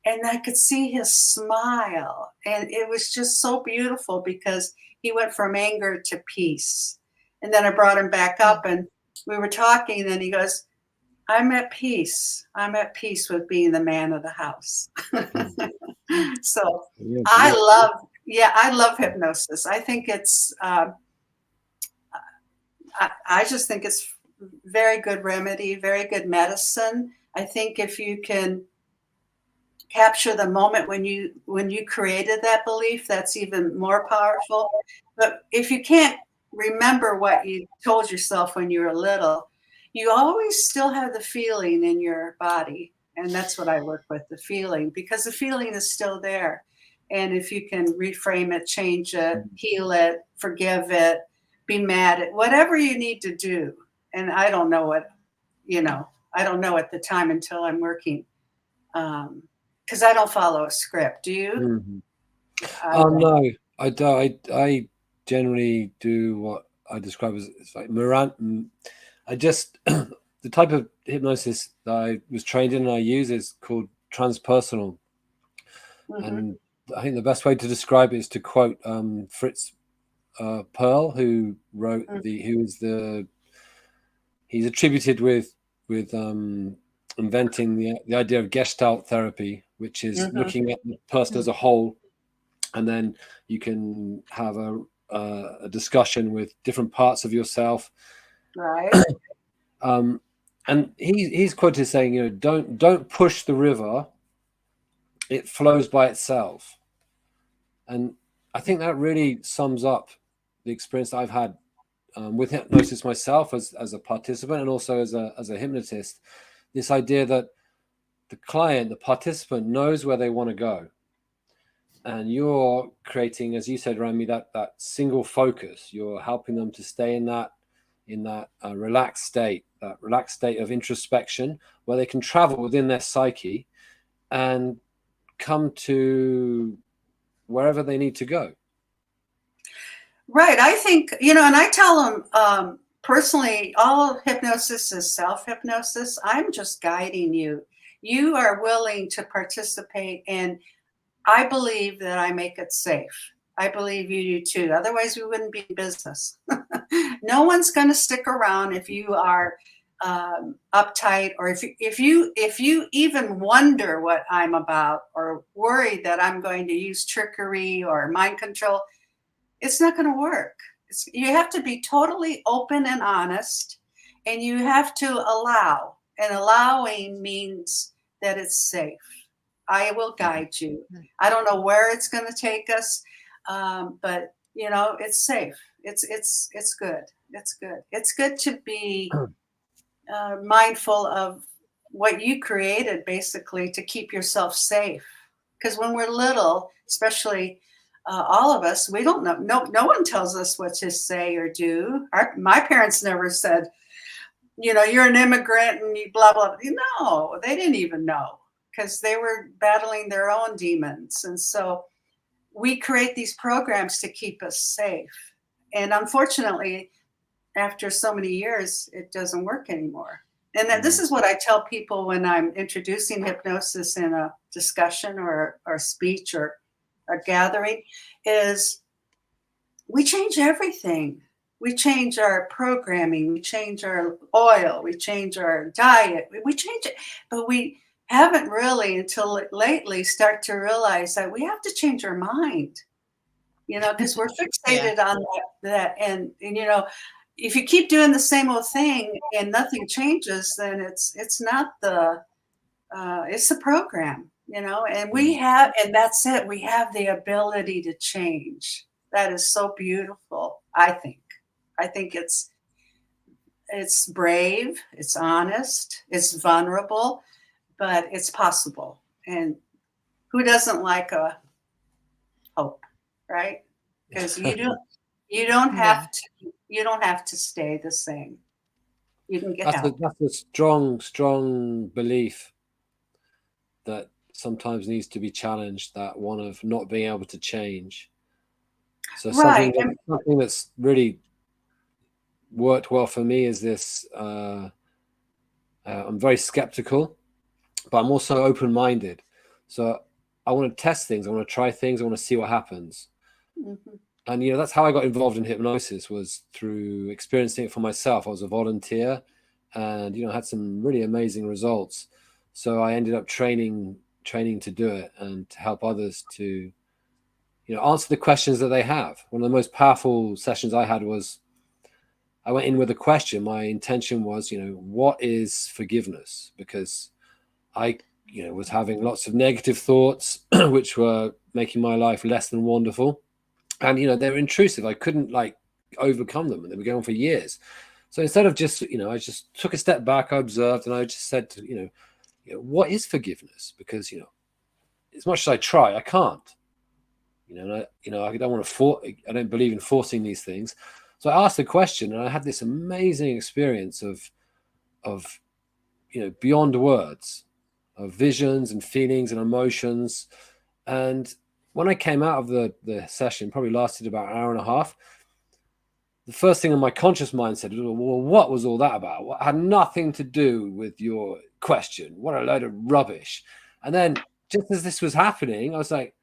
And I could see his smile. And it was just so beautiful because he went from anger to peace. And then I brought him back up, and we were talking, and he goes, I'm at peace. I'm at peace with being the man of the house. So yeah, I love hypnosis. I think it's, I just think it's very good remedy, very good medicine. I think if you can capture the moment when you created that belief, that's even more powerful. But if you can't remember what you told yourself when you were little, you always still have the feeling in your body. And that's what I work with, the feeling, because the feeling is still there. And if you can reframe it, change it, heal it, forgive it, be mad at whatever you need to do. And I don't know what, I don't know at the time until I'm working. Because I don't follow a script. Do you? Mm-hmm. No, I don't. I generally do what I describe as like I just the type of hypnosis that I was trained in and I use is called transpersonal. Mm-hmm. And I think the best way to describe it is to quote Fritz Perl, who wrote he's attributed with inventing the idea of Gestalt therapy, which is looking at the person as a whole, and then you can have a discussion with different parts of yourself. Right. And he's quoted saying, you know, don't push the river; it flows by itself. And I think that really sums up the experience that I've had with hypnosis myself as a participant, and also as a hypnotist. This idea that the client, the participant, knows where they want to go, and you're creating, as you said, Ramie, that single focus. You're helping them to stay in that relaxed state of introspection, where they can travel within their psyche and come to wherever they need to go. Right. I think, you know, and I tell them personally, all hypnosis is self-hypnosis. I'm just guiding you. You are willing to participate, and I believe that I make it safe. I believe you do too. Otherwise, we wouldn't be in business. No one's going to stick around if you are uptight, or if you even wonder what I'm about, or worried that I'm going to use trickery or mind control. It's not going to work. You have to be totally open and honest, and you have to allow. And allowing means that it's safe. I will guide you. I don't know where it's going to take us, but you know, it's safe. It's good. It's good. It's good to be mindful of what you created, basically, to keep yourself safe. Because when we're little, especially all of us, we don't know. No one tells us what to say or do. My parents never said, you know, you're an immigrant and you blah, blah. No, they didn't even know, because they were battling their own demons. And so we create these programs to keep us safe. And unfortunately, after so many years, it doesn't work anymore. And this is what I tell people when I'm introducing hypnosis in a discussion or speech or a gathering, is we change everything. We change our programming, we change our oil, we change our diet, we change it. But we haven't really, until lately, start to realize that we have to change our mind, you know, because we're fixated on that. And, you know, if you keep doing the same old thing and nothing changes, then it's not it's the program, you know, and and that's it. We have the ability to change. That is so beautiful. I think it's brave, it's honest, it's vulnerable, but it's possible. And who doesn't like a hope, right? Because you don't have to stay the same. You can get help. That's a strong belief that sometimes needs to be challenged, that one of not being able to change. So something that's really worked well for me is this. I'm very skeptical, but I'm also open-minded. So I want to test things. I want to try things. I want to see what happens. And, you know, that's how I got involved in hypnosis, was through experiencing it for myself. I was a volunteer and, you know, had some really amazing results. So I ended up training to do it and to help others to, you know, answer the questions that they have. One of the most powerful sessions I had was, I went in with a question. My intention was, you know, what is forgiveness? Because I, you know, was having lots of negative thoughts, which were making my life less than wonderful. And, you know, they were intrusive. I couldn't like overcome them, and they were going on for years. So instead of just, you know, I just took a step back, I observed, and I just said to, you know, what is forgiveness? Because, you know, as much as I try, I can't. You know, I don't want to I don't believe in forcing these things. So I asked the question, and I had this amazing experience of, you know, beyond words, of visions and feelings and emotions. And when I came out of the session, probably lasted about an hour and a half, the first thing in my conscious mind said, well, what was all that about? What had nothing to do with your question. What a load of rubbish. And then just as this was happening, I was like,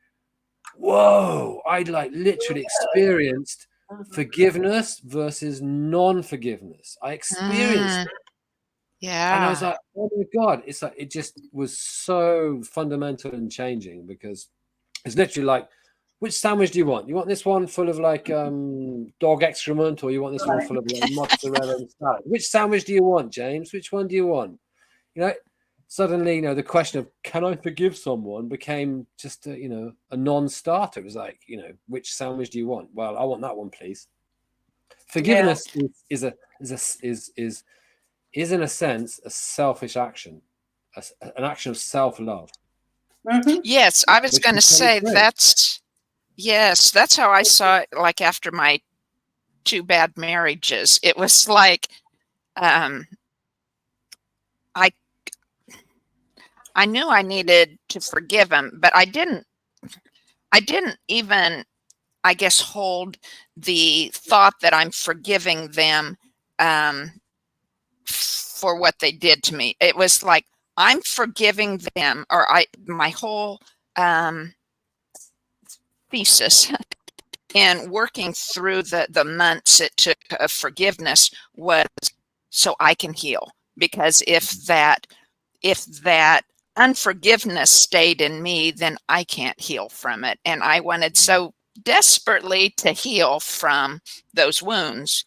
whoa, I'd like literally experienced forgiveness versus non-forgiveness. I experienced it. Yeah. And I was like, oh my God, it's like, it just was so fundamental and changing, because it's literally like, which sandwich do you want? You want this one full of like dog excrement, or you want this one full of like mozzarella and salad? Which sandwich do you want, James? Which one do you want? You know, suddenly, you know, the question of can I forgive someone became just a, you know, a non-starter. It was like, you know, which sandwich do you want? Well, I want that one, please. Forgiveness is in a sense a selfish action, an action of self-love. Mm-hmm. Yes, I was going to say that's how I saw it. Like after my 2 bad marriages, it was like I knew I needed to forgive him, but I didn't even, I guess, hold the thought that I'm forgiving them for what they did to me. It was like I'm forgiving them, or my whole thesis in working through the months it took of forgiveness was so I can heal. Because if that unforgiveness stayed in me, then I can't heal from it. And I wanted so desperately to heal from those wounds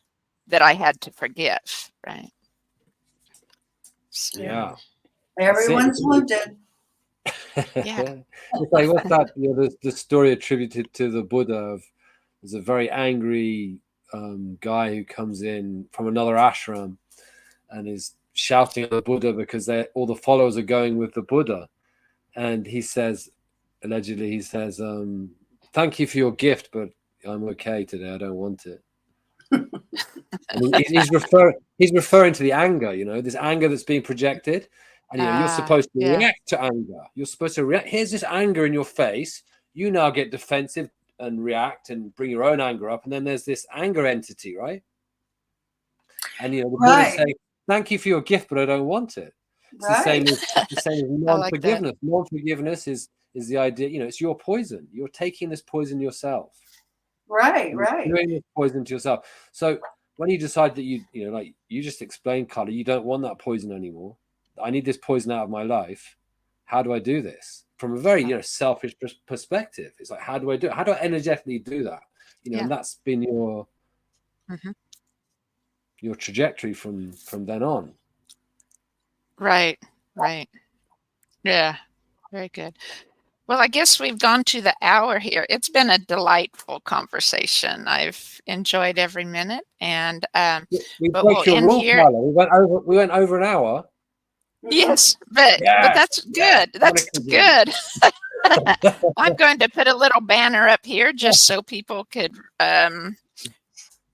that I had to forgive. Right. So, Yeah. Everyone's wounded. Yeah. It's like, what's that? You know, the story attributed to the Buddha of there's a very angry guy who comes in from another ashram and is shouting at the Buddha because all the followers are going with the Buddha. And he says, allegedly, he says, thank you for your gift, but I'm okay today. I don't want it. And he's referring to the anger, you know, this anger that's being projected. And, you know, you're supposed to react to anger. You're supposed to react. Here's this anger in your face. You now get defensive and react and bring your own anger up. And then there's this anger entity, right? And, you know, the Buddha's saying, thank you for your gift, but I don't want it. It's the same as non-forgiveness. Like non-forgiveness is the idea, you know, it's your poison. You're taking this poison yourself. Right. Doing this poison to yourself. So when you decide that you know, like you just explained, Carla, you don't want that poison anymore. I need this poison out of my life. How do I do this? From a very, you know, selfish perspective. It's like, how do I do it? How do I energetically do that? You know, and that's been your trajectory from then on. Right. Yeah. Very good. Well, I guess we've gone to the hour here. It's been a delightful conversation. I've enjoyed every minute, and but we'll end here. We went over an hour. Yes, but that's good. That's good. I'm going to put a little banner up here just so people could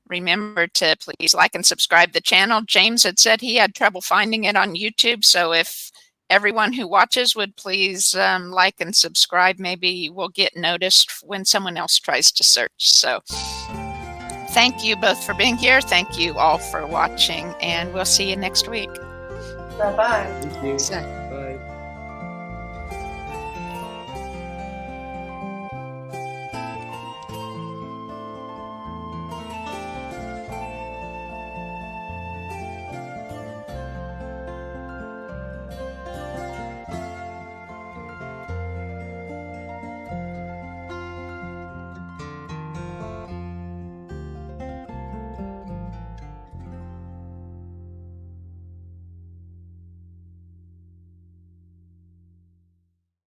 remember to please like and subscribe the channel. James had said he had trouble finding it on YouTube, so if everyone who watches would please like and subscribe, maybe we'll get noticed when someone else tries to search. So thank you both for being here. Thank you all for watching, and we'll see you next week. Bye-bye. Thank you.